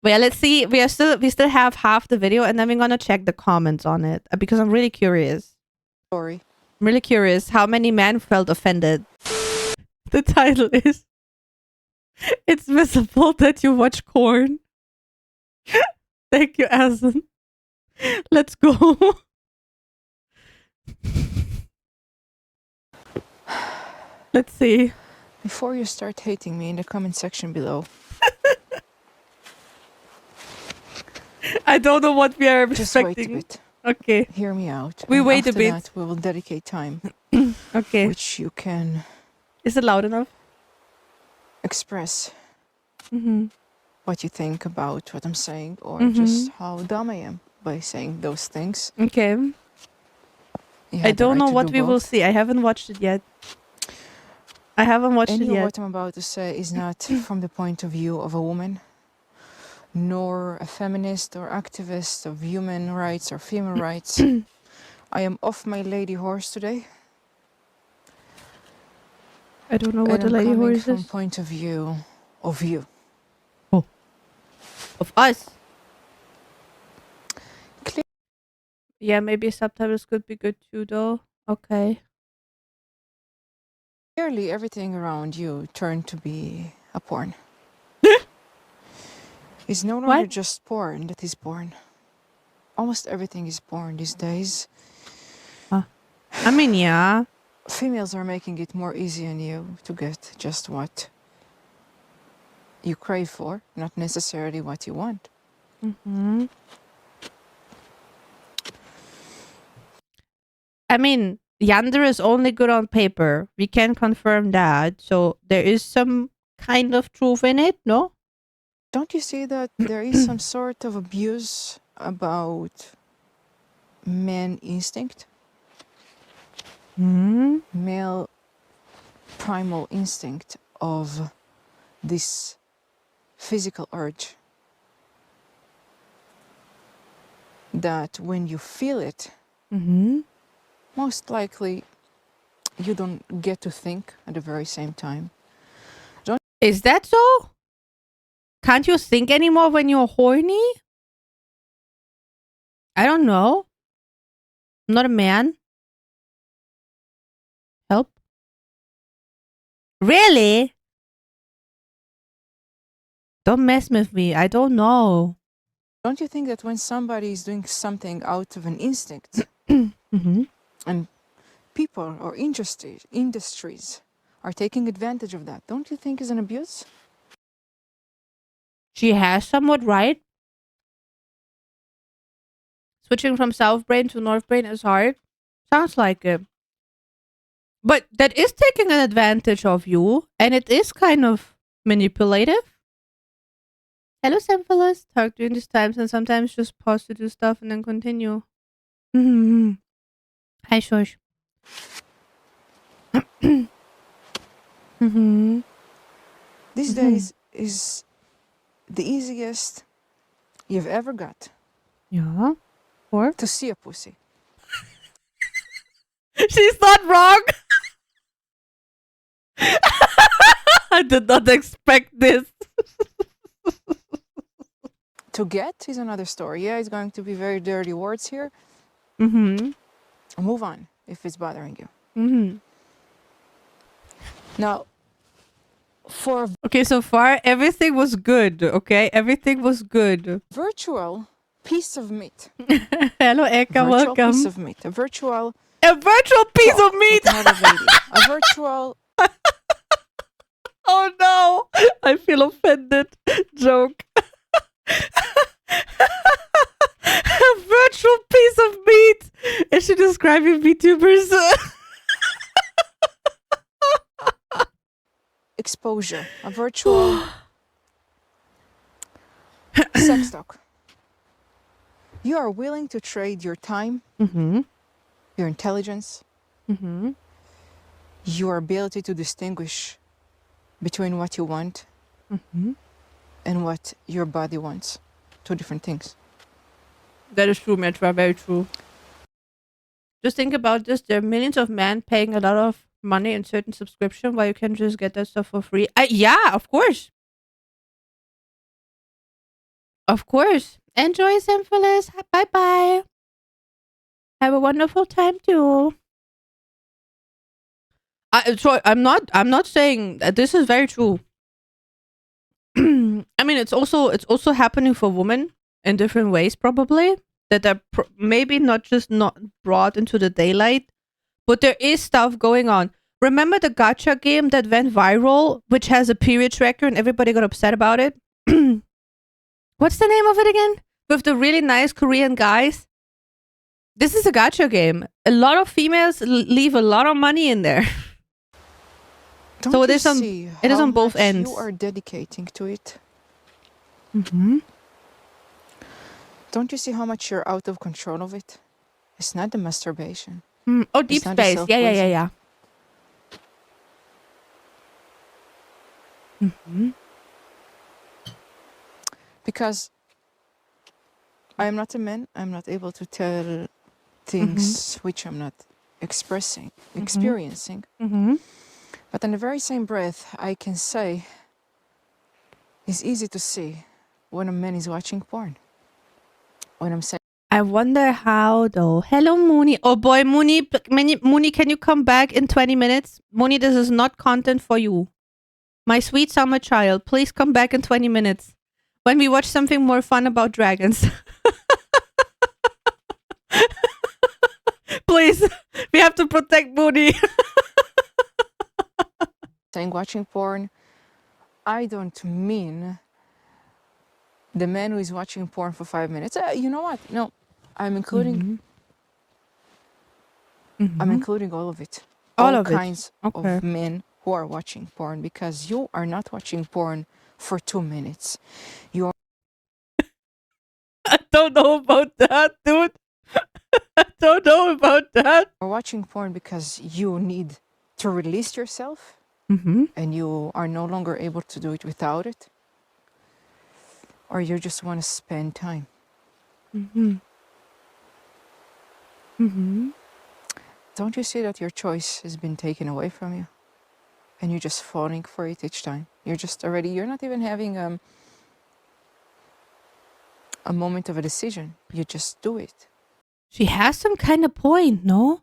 Well, let's see. We still have half the video, and then we're gonna check the comments on it because I'm really curious. Story. I'm really curious how many men felt offended. The title is "It's visible that you watch corn." Thank you, Asen. Let's go. Let's see. Before you start hating me in the comment section below, I don't know what we are just wait a expecting. bit. Okay. Hear me out. We and wait a after bit. that, we will dedicate time, Okay. which you can Is it loud enough? express Mm-hmm. what you think about what I'm saying, or Mhm. just how dumb I am by saying those things. Okay. You I have the don't right know to what do we will both. see. I haven't watched it yet. I haven't watched Any it of yet. what I'm about to say is not from the point of view of a woman, nor a feminist or activist of human rights or female rights. I am off my lady horse today, I don't know what and the I'm lady coming horse from is. point of view of you. Of us. Cle- Yeah, maybe subtitles could be good too, though. Okay. Clearly, everything around you turned to be a porn. It's no longer What? just porn that is porn. Almost everything is porn these days. I mean, yeah. Females are making it more easy on you to get just what you crave for, not necessarily what you want. Mm-hmm. I mean, Yander is only good on paper. We can confirm that. So there is some kind of truth in it, no? Don't you see that there is some sort of abuse about man instinct? Hmm. Male primal instinct of this physical urge. That when you feel it, Mm-hmm. most likely you don't get to think at the very same time. Is that so? Can't you think anymore when you're horny? I don't know. I'm not a man. Help. Really? Don't mess with me. I don't know. Don't you think that when somebody is doing something out of an instinct, Mm-hmm. and people or industries are taking advantage of that, don't you think is an abuse? She has somewhat right. Switching from south brain to north brain is hard. Sounds like it. But that is taking an advantage of you, and it is kind of manipulative. Hello, Symphilis. Talk during these times, and sometimes just pause to do stuff and then continue. Mm-hmm. Hi, Shush. Mm-hmm. These days is the easiest you've ever got Yeah. Or? to see a pussy. She's not wrong. I did not expect this. To get is another story. Yeah, it's going to be very dirty words here. Mm-hmm. Move on if it's bothering you. Mm-hmm. Now, for a Okay, so far everything was good. Okay, everything was good. virtual piece of meat, Hello, Eka. virtual piece Welcome. of meat, a virtual A virtual piece talk of meat. with another lady, a virtual Oh no, I feel offended. Joke. A virtual piece of meat. Is she describing VTubers? exposure, a virtual sex talk. You are willing to trade your time, Mm-hmm. your intelligence, Mm-hmm. your ability to distinguish between what you want Mm-hmm. and what your body wants. Two different things. That is true, Metra. Very true. Just think about this. There are millions of men paying a lot of money in certain subscription while you can just get that stuff for free. Yeah, of course. Of course. Enjoy, Syphilis. Bye bye. Have a wonderful time too. I'm not saying that this is very true. I mean, it's also happening for women in different ways, probably that are maybe not brought into the daylight, but there is stuff going on. Remember the gacha game that went viral, which has a period tracker, and everybody got upset about it. What's the name of it again? With the really nice Korean guys. This is a gacha game. A lot of females leave a lot of money in there. Don't So you it is on see it is how on both much ends. you are dedicating to it? Mm-hmm. Don't you see how much you're out of control of it? It's not the masturbation. Oh, deep It's not the space. Yeah. self-pleasing. Mm-hmm. Because I am not a man, I'm not able to tell things which I'm not experiencing. Mm-hmm. But in the very same breath, I can say it's easy to see when a man is watching porn. When I'm saying, I wonder how though. Hello, Mooney. Oh boy, Mooney, Mooney, can you come back in 20 minutes? Mooney, this is not content for you. My sweet summer child, please come back in 20 minutes when we watch something more fun about dragons. Please, we have to protect Mooney. saying watching porn, I don't mean the man who is watching porn for 5 minutes. You know what? No, I'm including I'm including all of it. All All of it. kinds Okay. of men who are watching porn, because you are not watching porn for 2 minutes. You I don't know about that, dude. I don't know about that. are watching porn because you need to release yourself Mm-hmm. and you are no longer able to do it without it. Or you just want to spend time. Mm-hmm. Mm-hmm. Don't you see that your choice has been taken away from you? And you're just falling for it each time. You're not even having a moment of a decision. You just do it. She has some kind of point, no?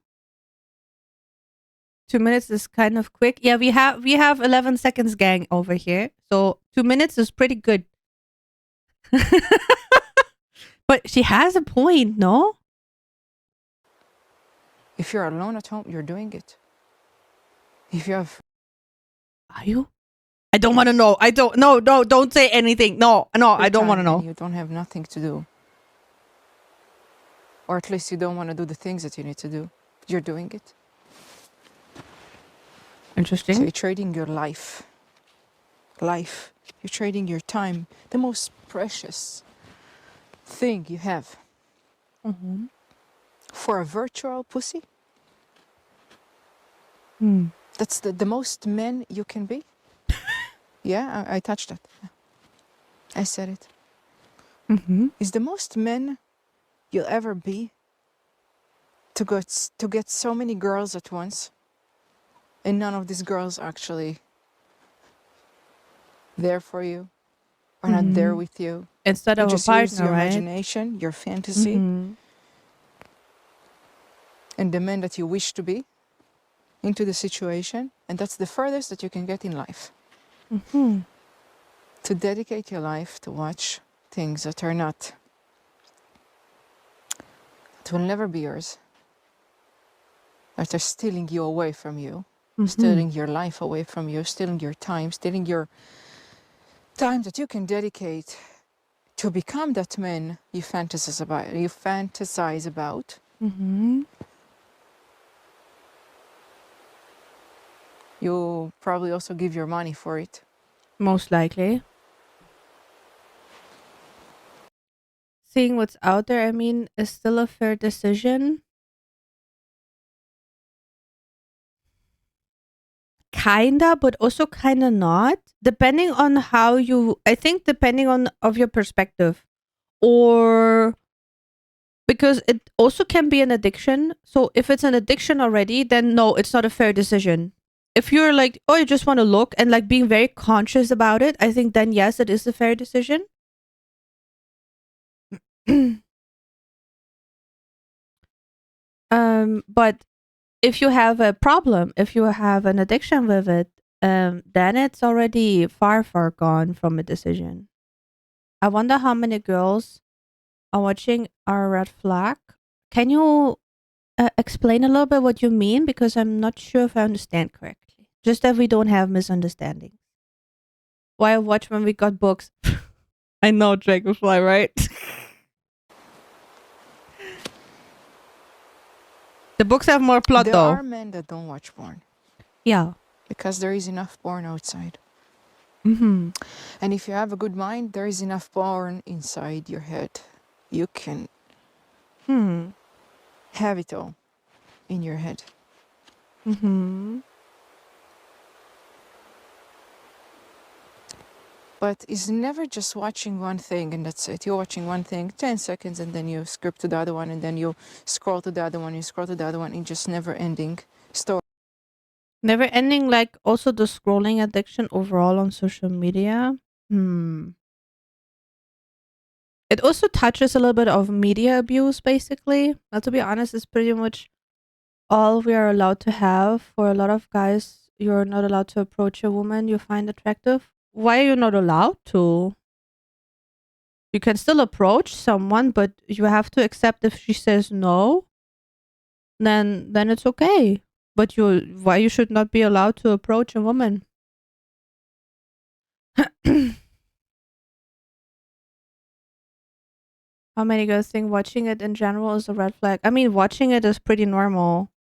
2 minutes is kind of quick. Yeah, we have 11 seconds, gang, over here. So 2 minutes is pretty good. But she has a point, no? If you're alone at home, you're doing it. If you have Are you? I don't want to know. I don't. No, don't say anything. No, I don't want to time know. and you don't have nothing to do, or at least you don't want to do the things that you need to do, you're doing it. Interesting. So you're trading your life. You're trading your time, the most precious thing you have, for a virtual pussy. That's the most men you can be. Yeah, I touched that. I said it. Is the most men you'll ever be to get so many girls at once, and none of these girls actually there for you, or not there with you. Instead You of a just use partner, your right? imagination, your fantasy, and the man that you wish to be into the situation, and that's the furthest that you can get in life. To dedicate your life to watch things that are not, that will never be yours, that are stealing you away from you, stealing your life away from you, stealing your time, stealing your time that you can dedicate to become that man you fantasize about. You probably also give your money for it. Most likely. Seeing what's out there, I mean, is still a fair decision. Kinda, but also kinda not. Depending on how you, I think, depending on of your perspective, or because it also can be an addiction. So if it's an addiction already, then no, it's not a fair decision. If you're like, oh, you just want to look and like being very conscious about it, I think then yes, it is a fair decision. But if you have a problem, if you have an addiction with it, then it's already far, far gone from a decision. I wonder how many girls are watching our red flag. Can you explain a little bit what you mean? Because I'm not sure if I understand correctly. Just that we don't have misunderstandings. Why watch when we got books? I know, Dragonfly, right? The books have more plot, There though. are men that don't watch porn Yeah. because there is enough porn outside. Mm-hmm. And if you have a good mind, there is enough porn inside your head. You can have it all in your head. Mm-hmm. But it's never just watching one thing and that's it. You're watching one thing, 10 seconds, and then you skip to the other one, and then you scroll to the other one, you scroll to the other one, and just never ending story. Never ending, like also the scrolling addiction overall on social media. It also touches a little bit of media abuse, basically. Now, to be honest, it's pretty much all we are allowed to have. For a lot of guys, you're not allowed to approach a woman you find attractive. Why are you not allowed to? You can still approach someone, but you have to accept if she says no, then it's okay. But why you should not be allowed to approach a woman? How many guys think watching it in general is a red flag? I mean, watching it is pretty normal,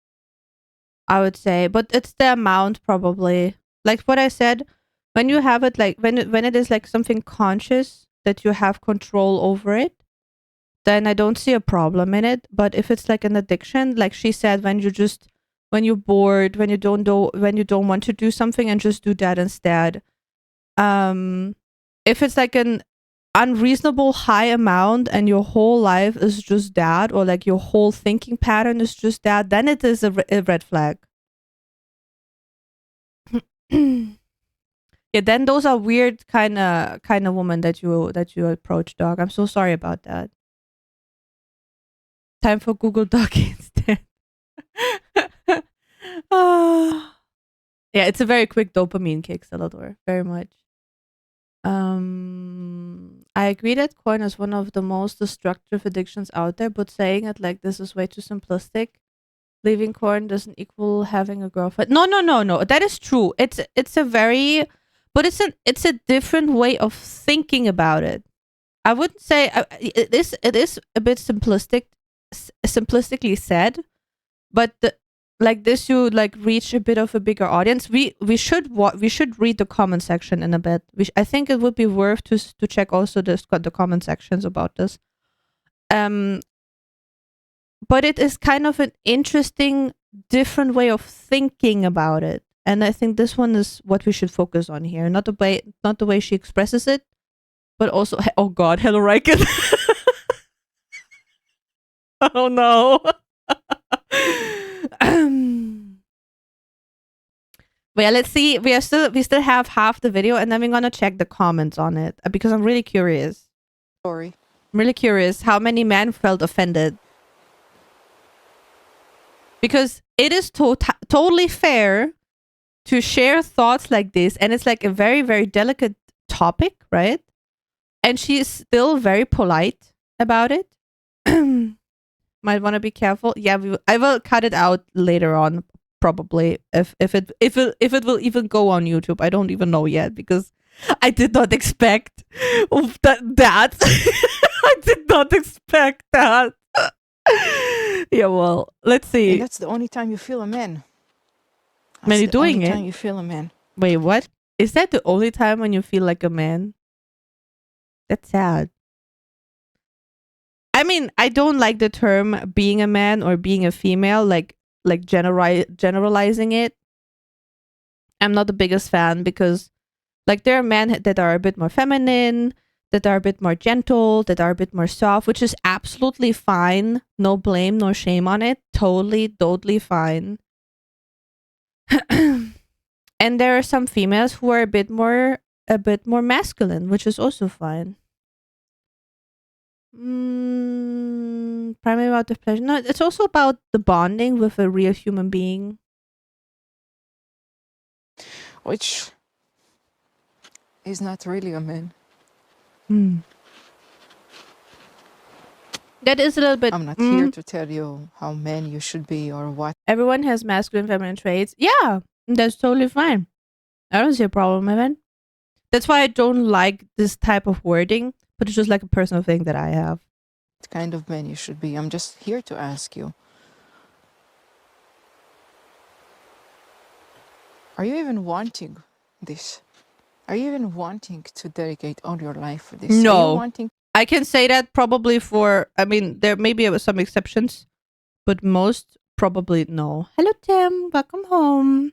I would say, but it's the amount probably. Like what I said, when you have it, like when it is like something conscious that you have control over it, then I don't see a problem in it. But if it's like an addiction, like she said, when you're bored, when you don't want to do something and just do that instead. If it's like an unreasonable high amount and your whole life is just that, or like your whole thinking pattern is just that, then it is a red flag. Yeah, then those are weird kind of women that you approach, dog. I'm so sorry about that. Time for Google Doc instead. Ah. Yeah, it's a very quick dopamine kick, Salador. Very much. I agree that porn is one of the most destructive addictions out there, but saying it like this is way too simplistic. Leaving porn doesn't equal having a girlfriend. No, no, no, no. That is true. It's a very, but it's a different way of thinking about it. I wouldn't say it is a bit simplistically said, but like this you like reach a bit of a bigger audience. We should read the comment section in a bit. I think it would be worth to check also the comment sections about this. But it is kind of an interesting different way of thinking about it, and I think this one is what we should focus on here. Not the way she expresses it, but also oh god, hello Riken. Oh no. But yeah, let's see. We still have half the video, and then we're gonna check the comments on it because I'm really curious. Story. I'm really curious how many men felt offended. Because it is totally fair to share thoughts like this, and it's like a very, very delicate topic, right? And she is still very polite about it. Might want to be careful. Yeah, I will cut it out later on, probably if it will even go on YouTube. I don't even know yet because I did not expect that. I did not expect that. Yeah, well, let's see. And that's the only time you feel a man. When you're doing it? Time you feel a man. Wait, what? Is that the only time when you feel like a man? That's sad. I mean, I don't like the term being a man or being a female, like generalizing it. I'm not the biggest fan because like there are men that are a bit more feminine, that are a bit more gentle, that are a bit more soft, which is absolutely fine. No blame, no shame on it. Totally fine. And there are some females who are a bit more masculine, which is also fine. primarily about the pleasure. No, it's also about the bonding with a real human being. Which is not really a man. That is a little bit. I'm not here to tell you how man you should be or what. Everyone has masculine, feminine traits. Yeah, that's totally fine. I don't see a problem with it. That's why I don't like this type of wording, but it's just like a personal thing that I have. What kind of man you should be. I'm just here to ask you. Are you even wanting this? Are you even wanting to dedicate all your life for this? No. Are you wanting? I can say that probably for, I mean, there may be some exceptions, but most probably no. Hello, Tim. Welcome home.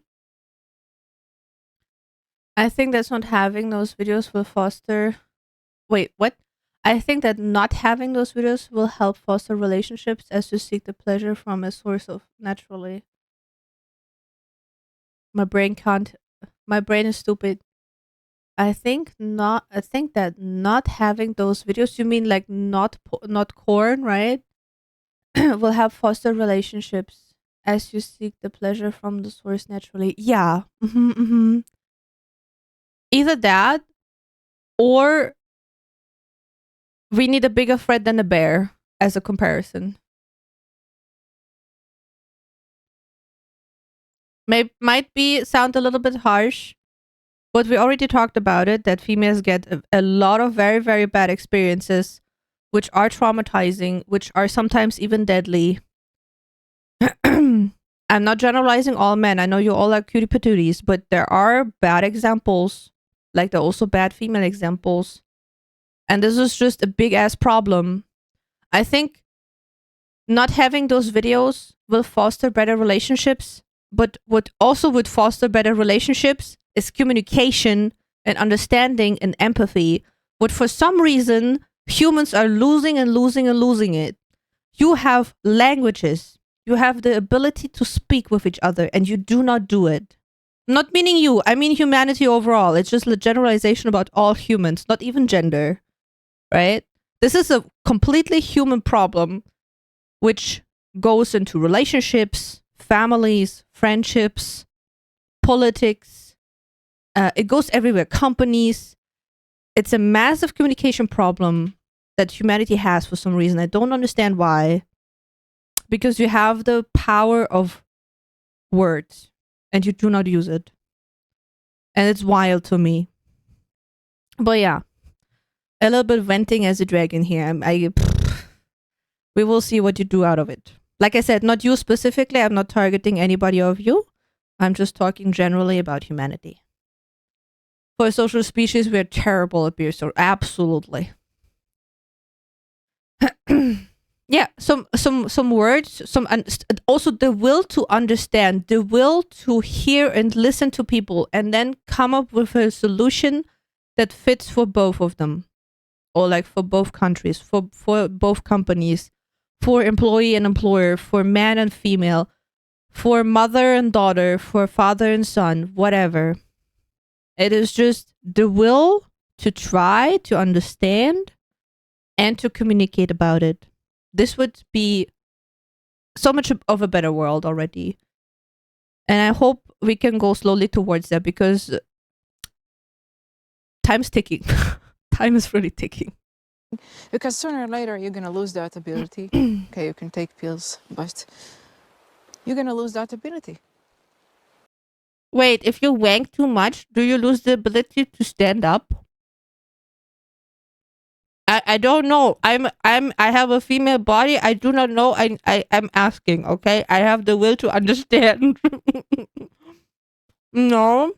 I think that's not having those videos will foster. Wait, what? I think that not having those videos will help foster relationships as you seek the pleasure from a source of naturally. My brain can't. My brain is stupid. I think not. I think that not having those videos. You mean like not corn, right? Will help foster relationships as you seek the pleasure from the source naturally. Yeah. Either that, or we need a bigger threat than a bear as a comparison. Might be sound a little bit harsh, but we already talked about it, that females get a lot of very, very bad experiences, which are traumatizing, which are sometimes even deadly. I'm not generalizing all men. I know you all are cutie patooties, but there are bad examples. Like there are also bad female examples. And this is just a big ass problem. I think not having those videos will foster better relationships, but what also would foster better relationships is communication and understanding and empathy. But for some reason, humans are losing and losing and losing it. You have languages. You have the ability to speak with each other, and you do not do it. Not meaning you, I mean humanity overall. It's just a generalization about all humans, not even gender, right? This is a completely human problem, which goes into relationships, families, friendships, politics. It goes everywhere. Companies. It's a massive communication problem that humanity has for some reason. I don't understand why. Because you have the power of words and you do not use it. And it's wild to me. But yeah, a little bit venting as a dragon here. We will see what you do out of it. Like I said, not you specifically. I'm not targeting anybody of you. I'm just talking generally about humanity. For a social species, we're terrible at being so. Absolutely. Yeah, some words, also the will to understand, the will to hear and listen to people, and then come up with a solution that fits for both of them, or like for both countries, for both companies, for employee and employer, for man and female, for mother and daughter, for father and son, whatever. It is just the will to try to understand and to communicate about it. This would be so much of a better world already. And I hope we can go slowly towards that, because time's ticking. Time is really ticking. Because sooner or later you're gonna lose that ability. Okay, you can take pills, but you're gonna lose that ability. Wait, if you wank too much, do you lose the ability to stand up? I don't know. I have a female body. I do not know. I'm asking, okay? I have the will to understand. No.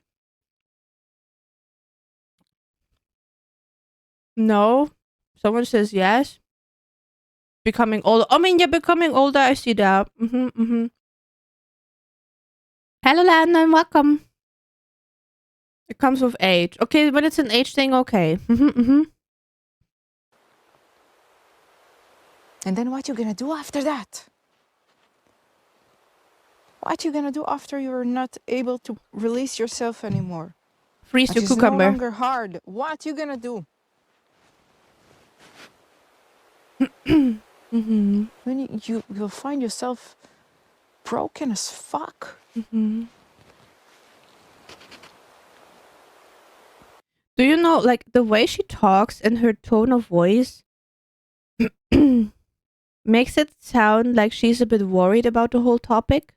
No. Someone says yes. Becoming older. I mean, you're becoming older. I see that. Hello, Landon. Welcome. It comes with age. Okay, when it's an age thing, okay. And then what you gonna do after that? What you gonna do after you're not able to release yourself anymore? Freeze your It's no cucumber. longer hard. What you gonna do? Mm-hmm. Then you'll find yourself broken as fuck. Mm-hmm. Do you know, like, the way she talks and her tone of voice makes it sound like she's a bit worried about the whole topic?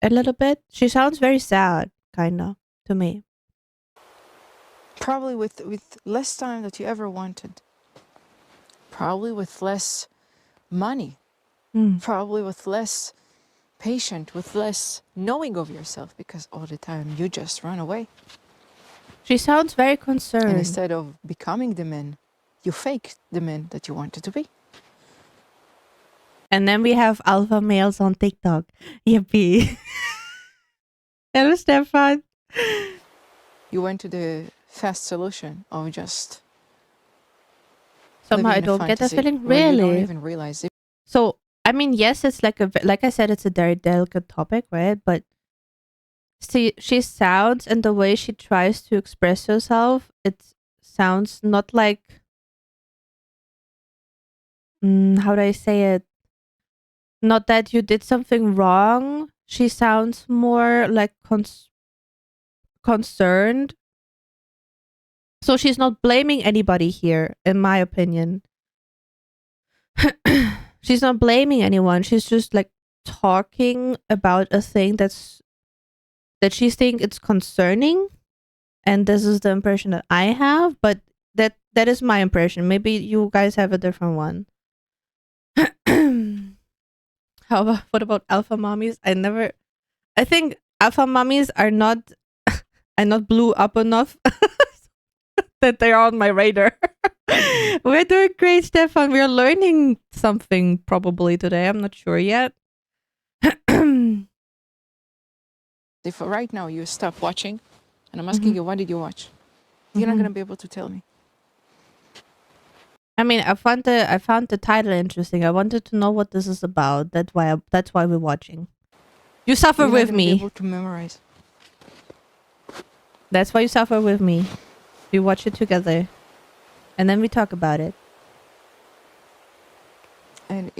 A little bit. She sounds very sad, kinda, to me. Probably with less time that you ever wanted. Probably with less money. Mm. Probably with less patient, with less knowing of yourself, because all the time you just run away. She sounds very And concerned. instead of becoming the man, you fake the man that you wanted to be. And then we have alpha males on TikTok. Yippee. Hello, Stefan. You went to the fast solution of just Somehow I living in a don't get that fantasy feeling. where you don't Really? even realize it. So, I mean, yes, it's like like I said, it's a very delicate topic, right? But see, she sounds, and the way she tries to express herself, it sounds not like, how do I say it? Not that you did something wrong. She sounds more like concerned. So she's not blaming anybody here, in my opinion. She's not blaming anyone. She's just like talking about a thing that she thinks it's concerning, and this is the impression that I have. But that is my impression. Maybe you guys have a different one. What about alpha mommies? I think alpha mommies are not blew up enough that they're on my radar. We're doing great, Stefan. We're learning something probably today. I'm not sure yet. If right now you stop watching, and I'm asking you, what did you watch? You're not going to be able to tell me. I mean, I found the title interesting. I wanted to know what this is about. That's why we're watching. You suffer You're with not gonna be me. able to memorize. That's why you suffer with me. We watch it together, and then we talk about it. And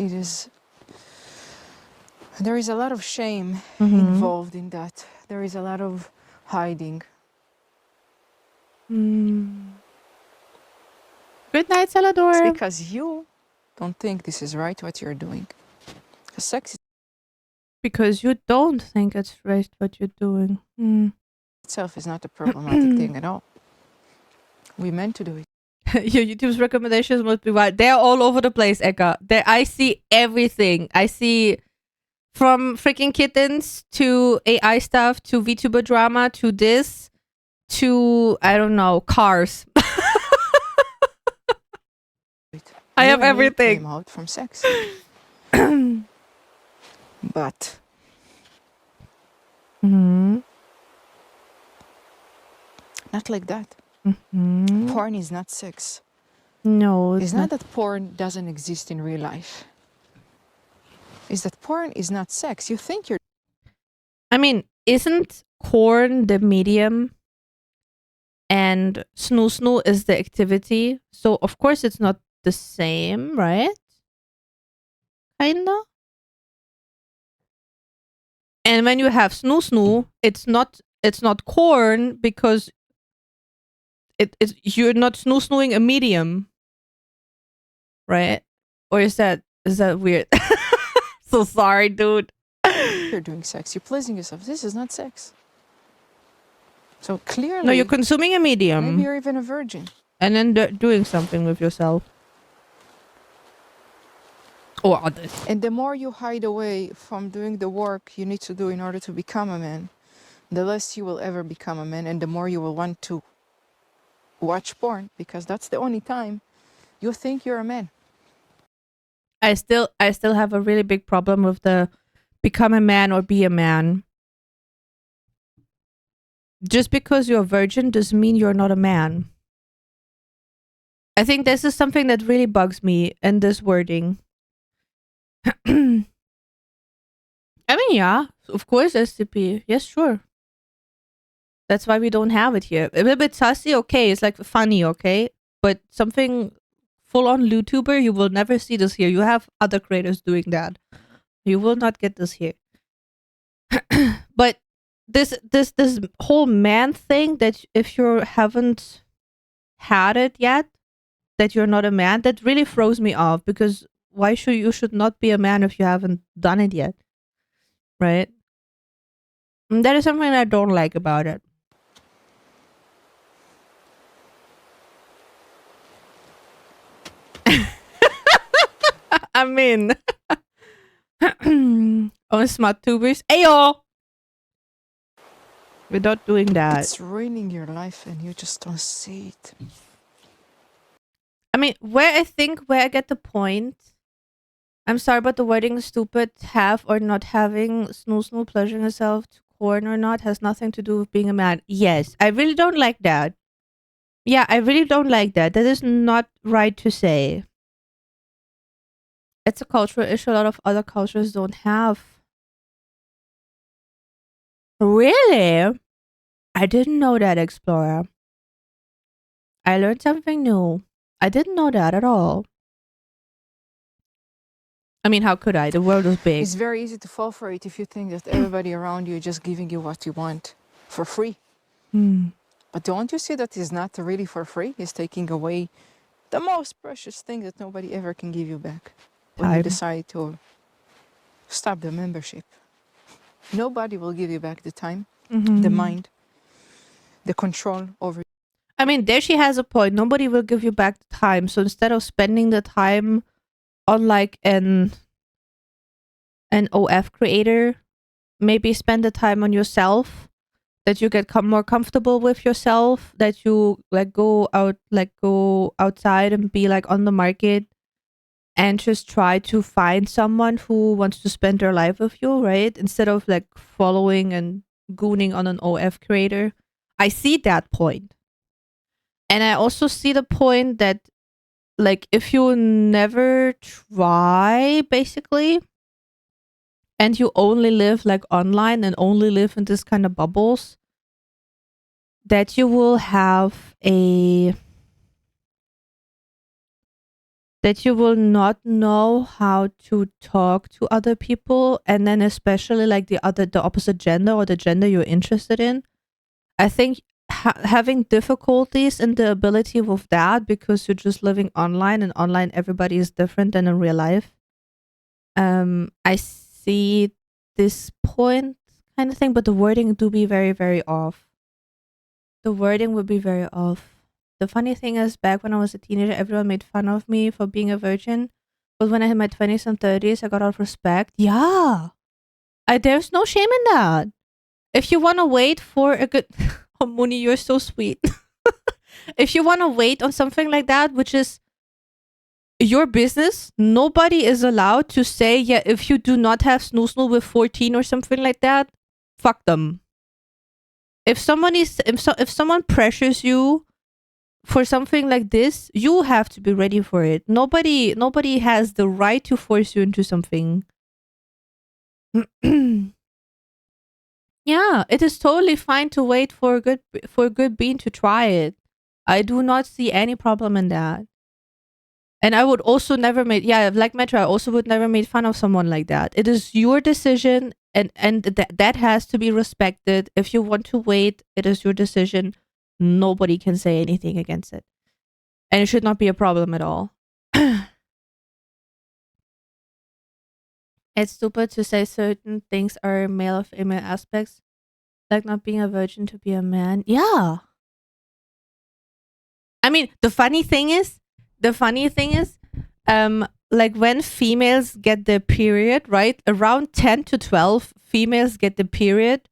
there is a lot of shame involved in that. There is a lot of hiding. Good night, Salador. It's because you don't think this is right what you're doing. Because sex Because you don't think it's right what you're doing. itself is not a problematic thing at all. We meant to do it. Your YouTube's recommendations must be wide. They're all over the place, Eka. I see everything. I see from freaking kittens to AI stuff to VTuber drama to this to, I don't know, cars. I have everything. Came out from sex. But not like that. Porn is not sex. No, It's not that porn doesn't exist in real life. It's that porn is not sex. You think you're... I mean, isn't corn the medium and snoo snoo is the activity? So, of course, it's not the same, right? Kinda. And when you have snoo snoo, it's not corn because you're not snoo snooing a medium, right? Or is that weird? So sorry, dude. You're doing sex. You're pleasing yourself. This is not sex. So clearly... No, you're consuming a medium. Maybe you're even a virgin. And then doing something with yourself. Or others. And the more you hide away from doing the work you need to do in order to become a man, the less you will ever become a man, and the more you will want to watch porn, because that's the only time you think you're a man. I still have a really big problem with the become a man or be a man. Just because you're a virgin doesn't mean you're not a man. I think this is something that really bugs me in this wording. I mean, yeah, of course, SCP. Yes, sure. That's why we don't have it here. A little bit sassy, okay. It's like funny, okay. But something full on YouTuber, you will never see this here. You have other creators doing that. You will not get this here. But this whole man thing, that if you haven't had it yet, that you're not a man, that really throws me off, because why should not be a man if you haven't done it yet, right? And that is something I don't like about it. I mean, on smart tubers, ayo, we're not doing that. It's ruining your life and you just don't see it. I mean, where I get the point, I'm sorry, but the wording is stupid. Have or not having snoo pleasuring herself to corn or not has nothing to do with being a man. Yes, I really don't like that. Yeah, I really don't like that. That is not right to say. It's a cultural issue a lot of other cultures don't have. Really? I didn't know that, Explorer. I learned something new. I didn't know that at all. I mean, how could I? The world is big. It's very easy to fall for it if you think that everybody around you is just giving you what you want for free. But don't you see that it's not really for free? It's taking away the most precious thing that nobody ever can give you back. When you Time. decide to stop the membership. Nobody will give you back the time, the mind, the control over. I mean, there she has a point. Nobody will give you back the time. So instead of spending the time on like an OF creator, maybe spend the time on yourself, that you get more comfortable with yourself, that you go outside and be like on the market and just try to find someone who wants to spend their life with you, right? Instead of like following and gooning on an OF creator. I see that point. And I also see the point that, like, if you never try, basically, and you only live like online and only live in this kind of bubbles, that you will have that you will not know how to talk to other people, and then especially like the opposite gender or the gender you're interested in. I think having difficulties in the ability with that, because you're just living online, and online everybody is different than in real life. I see this point kind of thing, but the wording do be very, very off. The wording would be very off. The funny thing is, back when I was a teenager, everyone made fun of me for being a virgin. But when I hit my 20s and 30s, I got out of respect. Yeah. There's no shame in that. If you want to wait for a good... Oh, Mooney, you're so sweet. If you want to wait on something like that, which is your business, nobody is allowed to say, yeah, if you do not have snoo with 14 or something like that, fuck them. If someone pressures you for something like this, you have to be ready for it. Nobody has the right to force you into something. Yeah, it is totally fine to wait for a good bean to try it. I do not see any problem in that. And I would also never like Metro, I also would never make fun of someone like that. It is your decision, and that has to be respected. If you want to wait, it is your decision. Nobody can say anything against it. And it should not be a problem at all. It's stupid to say certain things are male or female aspects, like not being a virgin to be a man. Yeah. I mean, the funny thing is, like when females get their period, right? Around 10 to 12 females get the period,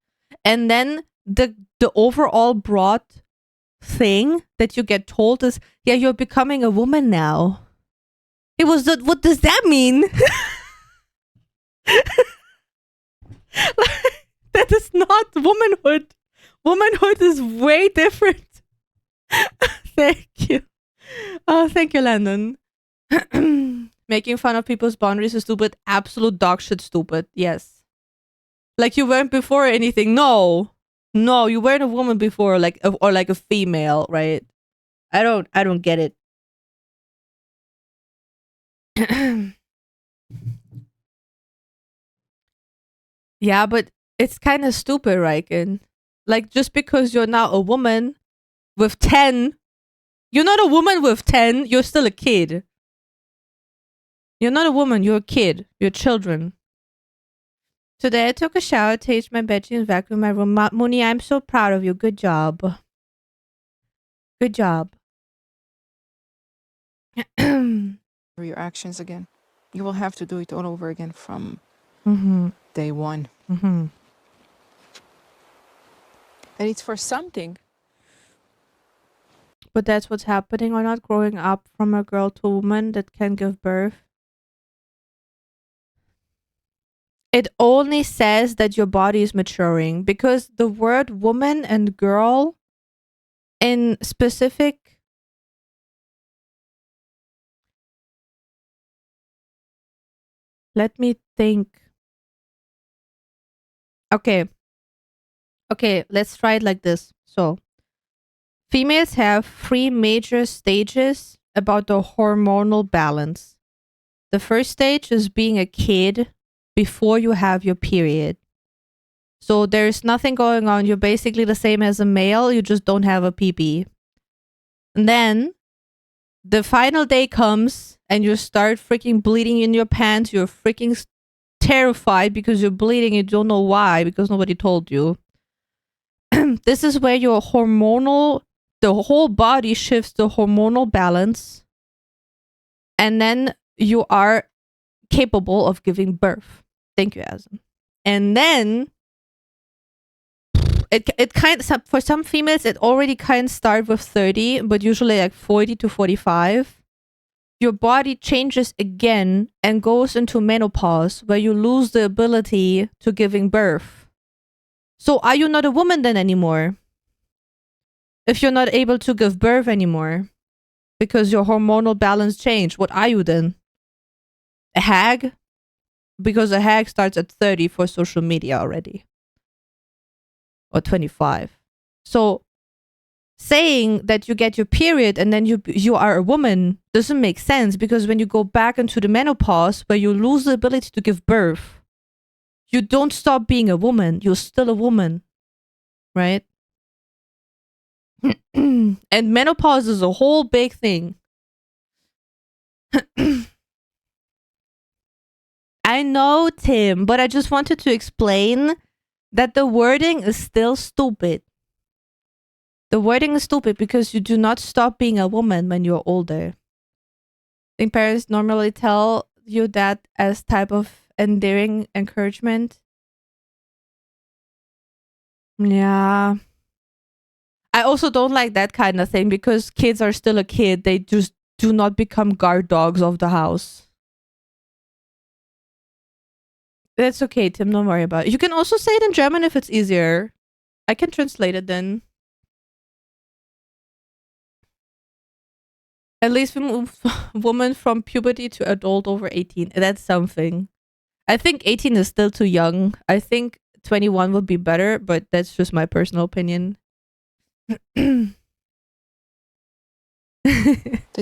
and then the overall broad thing that you get told is, yeah, you're becoming a woman now. What does that mean? That is not womanhood. Womanhood is way different. Thank you. Oh, thank you, Landon. Making fun of people's boundaries is stupid. Absolute dog shit stupid. Yes. Like you weren't before anything. No, you weren't a woman before, or like a female, right? I don't get it. Yeah, but it's kind of stupid, right? And like, just because you're now a woman with 10, you're not a woman with 10, you're still a kid. You're not a woman, you're a kid. You're children. Today I took a shower, changed my bedsheet, and vacuumed my room. Mooney, I'm so proud of you. Good job. Good job. Your actions again. You will have to do it all over again from day one. And it's for something. But that's what's happening. We're not growing up from a girl to a woman that can give birth. It only says that your body is maturing, because the word woman and girl in specific, let me think. Okay, let's try it like this. So females have 3 major stages about the hormonal balance. The first stage is being a kid before you have your period. So there's nothing going on. You're basically the same as a male. You just don't have a PP. And then the final day comes and you start freaking bleeding in your pants. You're freaking terrified because you're bleeding. You don't know why, because nobody told you. This is where your the whole body shifts the hormonal balance. And then you are capable of giving birth. Thank you, Azam. And then it kind of, for some females, it already kind of starts with 30, but usually like 40 to 45. Your body changes again and goes into menopause, where you lose the ability to giving birth. So are you not a woman then anymore? If you're not able to give birth anymore because your hormonal balance changed, what are you then? A hag? Because a hag starts at 30 for social media already. Or 25. So saying that you get your period and then you are a woman doesn't make sense, because when you go back into the menopause, where you lose the ability to give birth, you don't stop being a woman. You're still a woman. Right? And menopause is a whole big thing. I know, Tim, but I just wanted to explain that the wording is still stupid. The wording is stupid because you do not stop being a woman when you're older. I think parents normally tell you that as type of endearing encouragement. Yeah. I also don't like that kind of thing, because kids are still a kid. They just do not become guard dogs of the house. That's okay, Tim. Don't worry about it. You can also say it in German if it's easier. I can translate it then. At least we move woman from puberty to adult over 18. That's something. I think 18 is still too young. I think 21 would be better, but that's just my personal opinion. That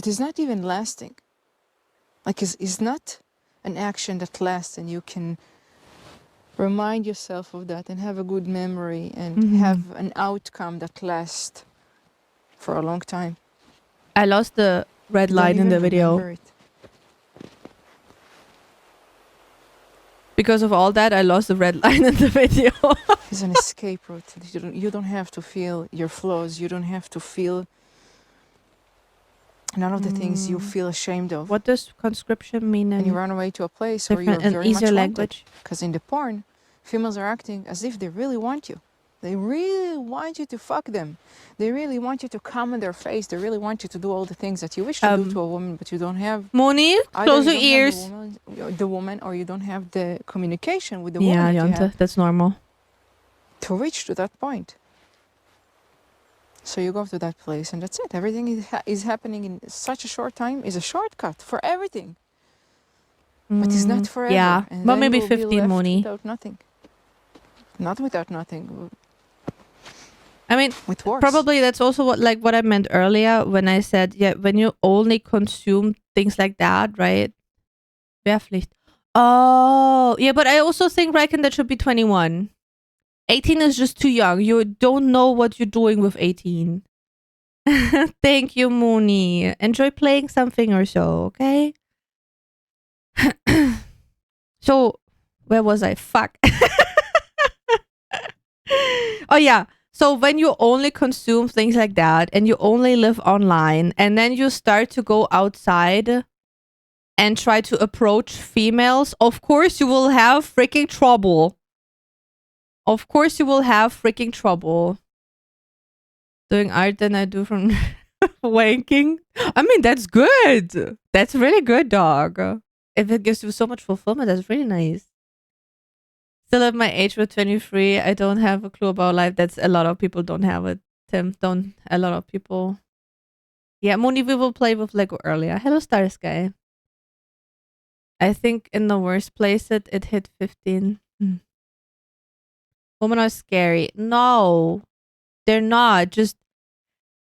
is not even lasting. Like, it's not an action that lasts, and you can remind yourself of that and have a good memory and have an outcome that lasts for a long time. I lost the red line in the video. Because of all that, I lost the red line in the video. It's an escape route. You don't have to feel your flaws. You don't have to feel none of the things you feel ashamed of. What does conscription mean? And you run away to a place where you're very much wanted. Because in the porn, females are acting as if they really want you. They really want you to fuck them. They really want you to come in their face. They really want you to do all the things that you wish to do to a woman, but you don't have. Moni, close your ears. The woman, or you don't have the communication with the woman. Yeah, Jante, that's normal. To reach to that point. So you go to that place, and that's it. Everything is happening in such a short time. Is a shortcut for everything. But it's not forever. Yeah, and but maybe 15, Moni. Without nothing. Not without nothing. I mean, probably that's also what I meant earlier when I said, yeah, when you only consume things like that, right? Wehrpflicht. Oh, yeah, but I also think reckon that should be 21. 18 is just too young. You don't know what you're doing with 18. Thank you, Mooney. Enjoy playing something or so, okay? So, where was I? Fuck. Oh, yeah. So, when you only consume things like that and you only live online and then you start to go outside and try to approach females, of course you will have freaking trouble. Of course you will have freaking trouble. Doing art than I do from wanking. I mean, that's good. That's really good, dog. If it gives you so much fulfillment, that's really nice. Still at my age, with 23, I don't have a clue about life. That's a lot of people don't have it. Tim, don't. A lot of people. Yeah, Moni, we will play with Lego earlier. Hello, Star Sky. I think in the worst place it hit 15. Women are scary. No, they're not. Just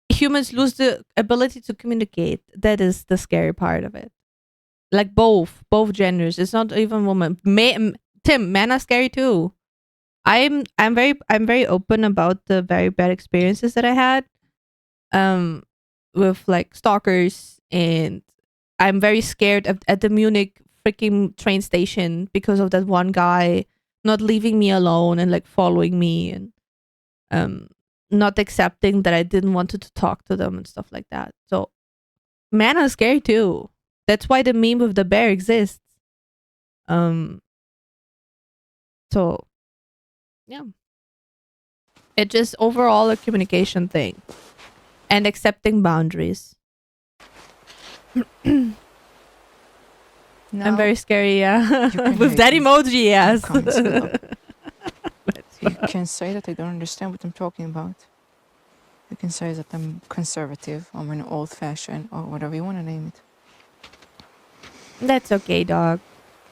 humans lose the ability to communicate. That is the scary part of it. Like both genders. It's not even women. Tim, men are scary too. I'm very open about the very bad experiences that I had, with like stalkers, and I'm very scared at the Munich freaking train station because of that one guy not leaving me alone and like following me, and not accepting that I didn't want to talk to them and stuff like that. So men are scary too. That's why the meme with the bear exists. So yeah. It's just overall a communication thing and accepting boundaries. I'm Now very scary, yeah. can With hate that me. emoji, yes. Comments below. You can say that I don't understand what I'm talking about. You can say that I'm conservative, or an old-fashioned, or whatever you want to name it. That's okay, dog.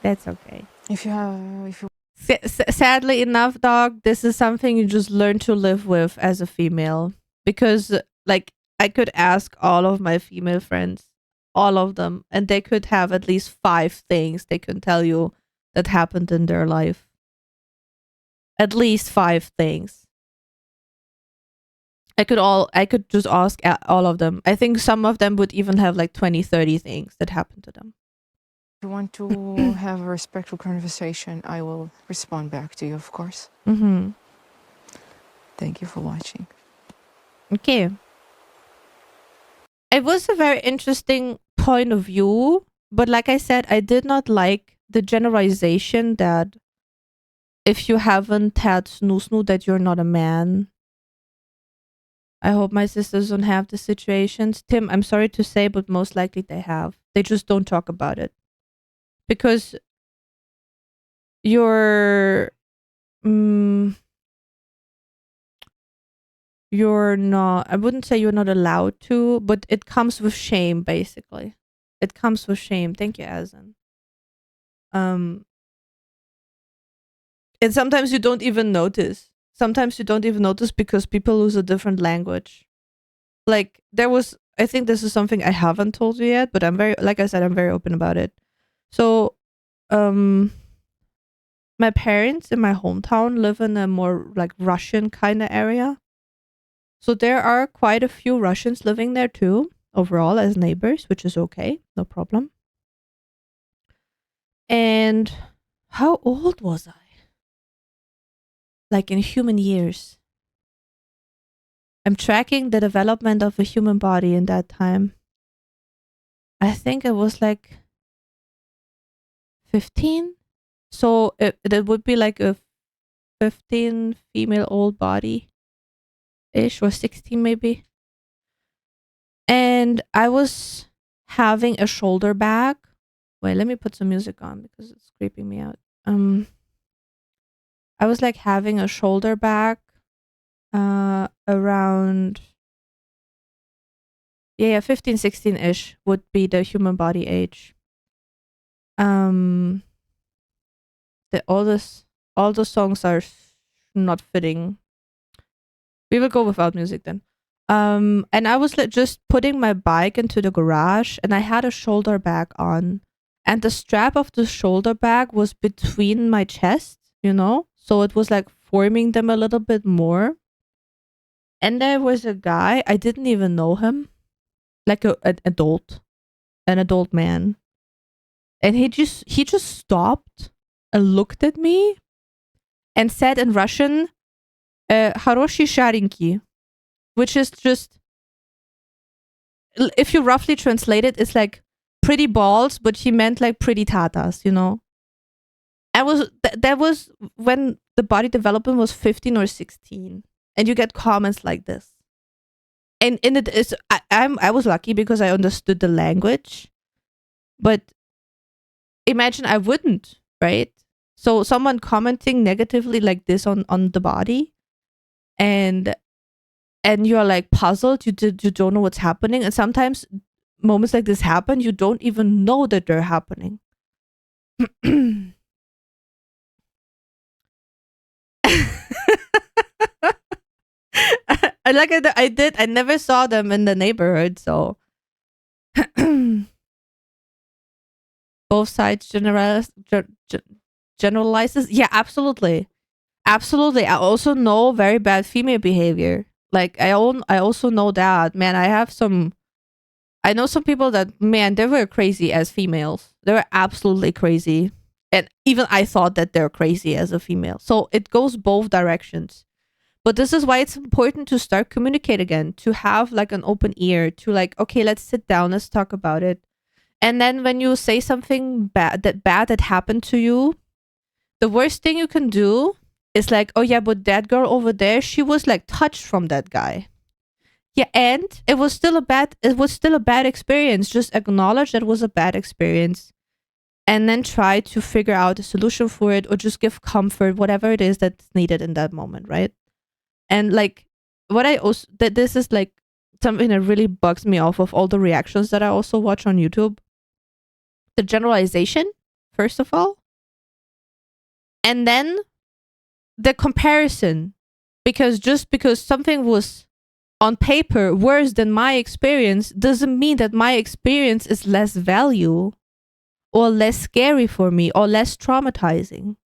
That's okay. If you Sadly enough, dog, this is something you just learn to live with as a female. Because, like, I could ask all of my female friends, all of them, and they could have at least 5 things they can tell you that happened in their life. At least 5 things. I could just ask all of them. I think some of them would even have like 20, 30 things that happened to them. If you want to have a respectful conversation, I will respond back to you, of course. Mm-hmm. Thank you for watching. Okay. It was a very interesting point of view, but like I said, I did not like the generalization that if you haven't had snoo that you're not a man. I hope my sisters don't have the situations. Tim, I'm sorry to say, but most likely they have. They just don't talk about it. Because you're not, I wouldn't say you're not allowed to, but it comes with shame, basically. It comes with shame. Thank you, Azan. And sometimes you don't even notice. Sometimes you don't even notice because people use a different language. Like, I think this is something I haven't told you yet, but like I said, I'm very open about it. So, my parents in my hometown live in a more like Russian kind of area. So there are quite a few Russians living there too, overall as neighbors, which is okay, no problem. And how old was I? Like in human years. I'm tracking the development of a human body in that time. I think it was like 15. So it would be like a 15 female old body ish, or 16 maybe. And I was having a shoulder bag. Wait, let me put some music on because it's creeping me out. I was like having a shoulder bag around 15, 16-ish would be the human body age. The all the songs are not fitting. We will go without music then. And I was just putting my bike into the garage and I had a shoulder bag on. and the strap of the shoulder bag was between my chest, so it was like forming them a little bit more. And there was a guy, I didn't even know him, like an adult man, and he just stopped and looked at me and said in Russian, "Хорошие шареньки," which is just, if you roughly translate it, it's like pretty balls, but he meant like pretty tatas. That was when the body development was 15 or 16, and you get comments like this. And it is, I was lucky because I understood the language, but imagine I wouldn't, right? So someone commenting negatively like this on the body, and you're like puzzled, you don't know what's happening, and sometimes moments like this happen, you don't even know that they're happening. I never saw them in the neighborhood, so both sides generalizes. Yeah, absolutely. Absolutely. I also know very bad female behavior. Like I also know that. Man, I know some people that, man, they were crazy as females. They were absolutely crazy. And even I thought that they're crazy as a female. So it goes both directions. But this is why it's important to start communicate again, to have like an open ear, to like, okay, let's sit down, let's talk about it. And then when you say something bad that happened to you, the worst thing you can do is like, oh yeah, but that girl over there, she was like touched from that guy. Yeah, and it was still a bad experience. Just acknowledge that it was a bad experience, and then try to figure out a solution for it, or just give comfort, whatever it is that's needed in that moment, right? And like, what I also, that this is like something that really bugs me off of all the reactions that I also watch on YouTube. The generalization, first of all, and then the comparison, because just because something was on paper worse than my experience doesn't mean that my experience is less value or less scary for me or less traumatizing.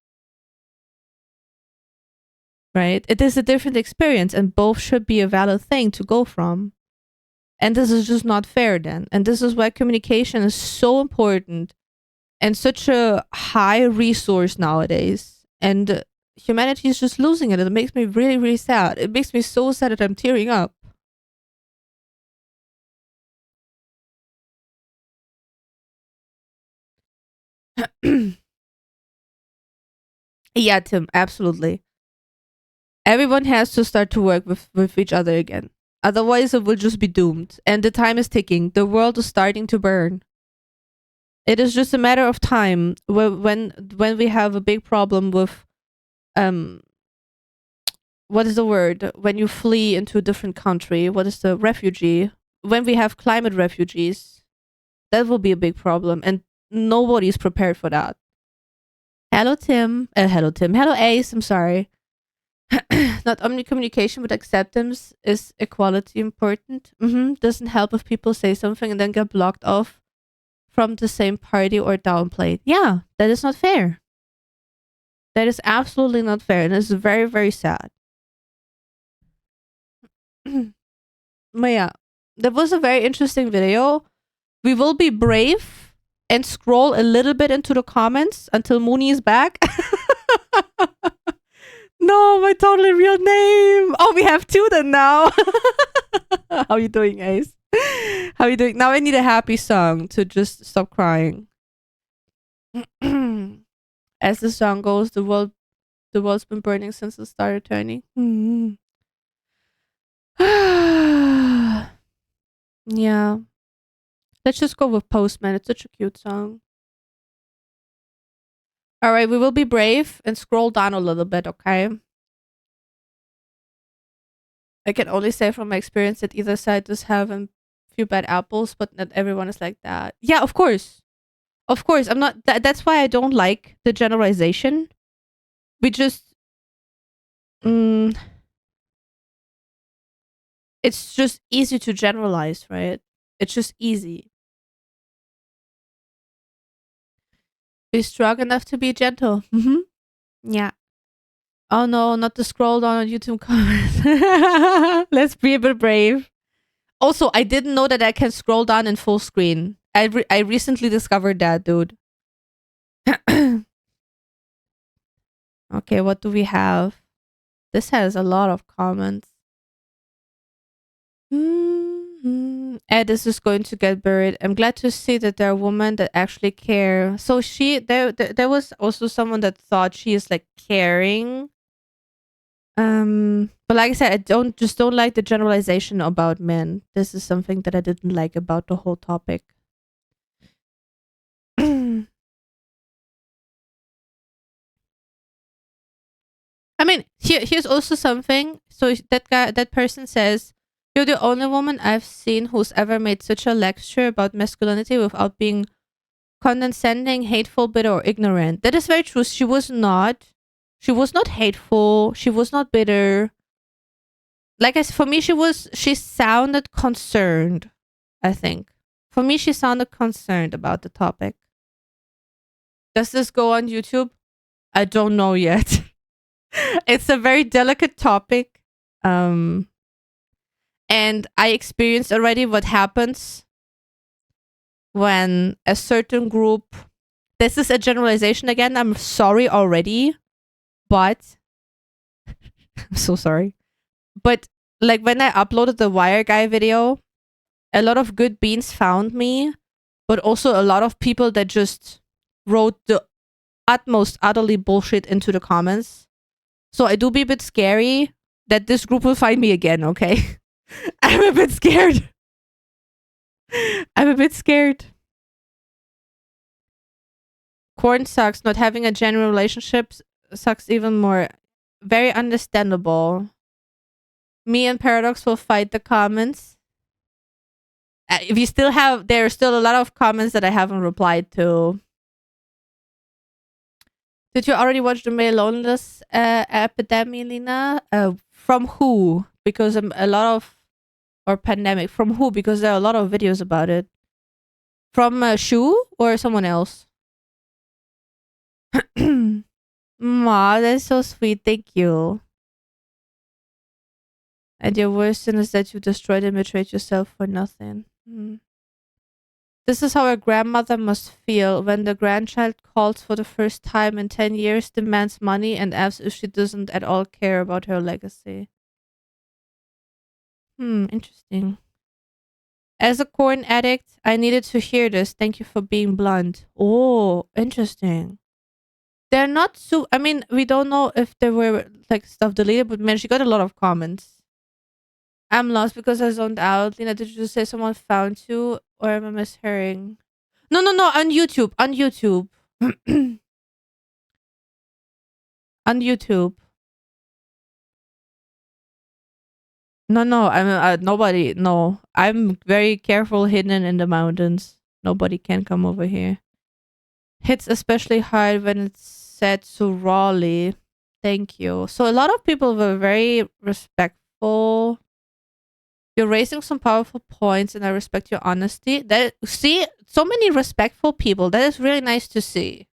Right? It is a different experience, and both should be a valid thing to go from. And this is just not fair then. And this is why communication is so important and such a high resource nowadays. And humanity is just losing it. It makes me really, really sad. It makes me so sad that I'm tearing up. Yeah, Tim, absolutely. Everyone has to start to work with each other again. Otherwise, it will just be doomed. And the time is ticking. The world is starting to burn. It is just a matter of time when we have a big problem with um what is the word when you flee into a different country? What is the refugee? When we have climate refugees, that will be a big problem, and nobody is prepared for that. Hello, Tim. Hello, Tim. Hello, Ace. I'm sorry. Not only communication, but acceptance. Is equality important? Doesn't help if people say something and then get blocked off from the same party or downplayed. Yeah, that is not fair. That is absolutely not fair, and it's very, very sad. But yeah, that was a very interesting video. We will be brave and scroll a little bit into the comments until Mooney is back. No, my totally real name. Oh, we have two then now. How you doing, Ace? How you doing? Now I need a happy song to just stop crying. As the song goes, the world's been burning since it started turning. Yeah. Let's just go with Postman. It's such a cute song. All right, we will be brave and scroll down a little bit, okay? I can only say from my experience that either side does have a few bad apples, but not everyone is like that. Yeah, of course. Of course. I'm not that's why I don't like the generalization. We just mm, it's just easy to generalize, right? It's just easy. Be strong enough to be gentle. Mm-hmm. Yeah. Oh no, not to scroll down on YouTube comments. Let's be a bit brave. Also, I didn't know that I can scroll down in full screen. I recently discovered that, dude. Okay, what do we have? This has a lot of comments. This is going to get buried. I'm glad to see that there are women that actually care. So there was also someone that thought she is like caring. But like I said, I don't like the generalization about men. This is something that I didn't like about the whole topic. I mean, here's also something. So that person says, "You're the only woman I've seen who's ever made such a lecture about masculinity without being condescending, hateful, bitter, or ignorant." That is very true. She was not. She was not hateful. She was not bitter. Like for me, she sounded concerned. I think for me, she sounded concerned about the topic. Does this go on YouTube? I don't know yet. It's a very delicate topic. And I experienced already what happens when a certain group, this is a generalization again, I'm sorry already, but I'm so sorry. But like when I uploaded the Wire Guy video, a lot of good beans found me, but also a lot of people that just wrote the utmost utterly bullshit into the comments. So I do be a bit scary that this group will find me again, okay? I'm a bit scared. I'm a bit scared. Corn sucks. Not having a genuine relationship sucks even more. Very understandable. Me and Paradox will fight the comments. If you still have, there are still a lot of comments that I haven't replied to. Did you already watch the male loneliness epidemic, Lina? From who? Because a lot of, or pandemic. From who? Because there are a lot of videos about it. From Shu or someone else? Aw, that's so sweet. Thank you. And your worst sin is that you destroyed and betrayed yourself for nothing. This is how a grandmother must feel when the grandchild calls for the first time in 10 years, demands money, and asks if she doesn't at all care about her legacy. Interesting. As a corn addict, I needed to hear this. Thank you for being blunt. Oh, interesting. They're not so. I mean, we don't know if there were like stuff deleted, but man, she got a lot of comments. I'm lost because I zoned out. Lina, did you just say someone found you, or am I mishearing? No, on YouTube. On YouTube. On YouTube. No, I'm nobody. No, I'm very careful, hidden in the mountains. Nobody can come over here. Hits especially hard when it's said so rawly. Thank you. So a lot of people were very respectful. You're raising some powerful points, and I respect your honesty. See, so many respectful people. That is really nice to see.